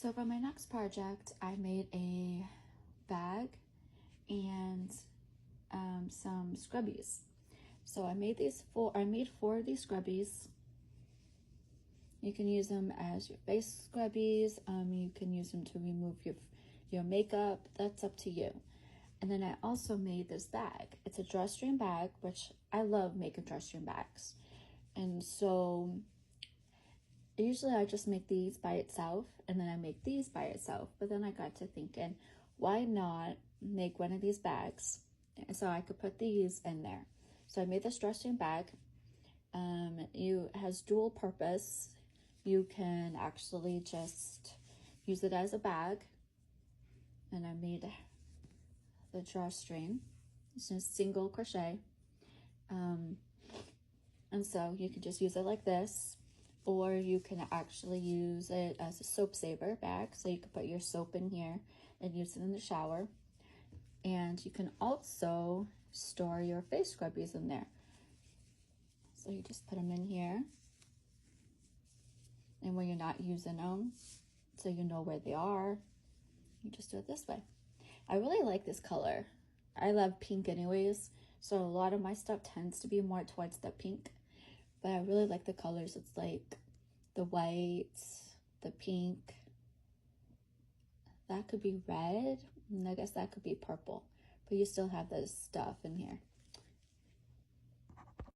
So for my next project, I made a bag and some scrubbies. So I made four of these scrubbies. You can use them as your face scrubbies. You can use them to remove your makeup. That's up to you. And then I also made this bag. It's a drawstring bag, which I love making drawstring bags. And so usually I just make these by itself, and then I make these by itself. But then I got to thinking, why not make one of these bags so I could put these in there? So I made this drawstring bag. It has dual purpose. You can actually just use it as a bag, and I made the drawstring. It's just single crochet, and so you can just use it like this, or you can actually use it as a soap saver bag, so you can put your soap in here and use it in the shower. And you can also store your face scrubbies in there. So you just put them in here, and when you're not using them, so you know where they are, you just do it this way. I really like this color. I love pink anyways, so a lot of my stuff tends to be more towards the pink, but I really like the colors. It's like the white, the pink, that could be red, and I guess that could be purple, but you still have this stuff in here.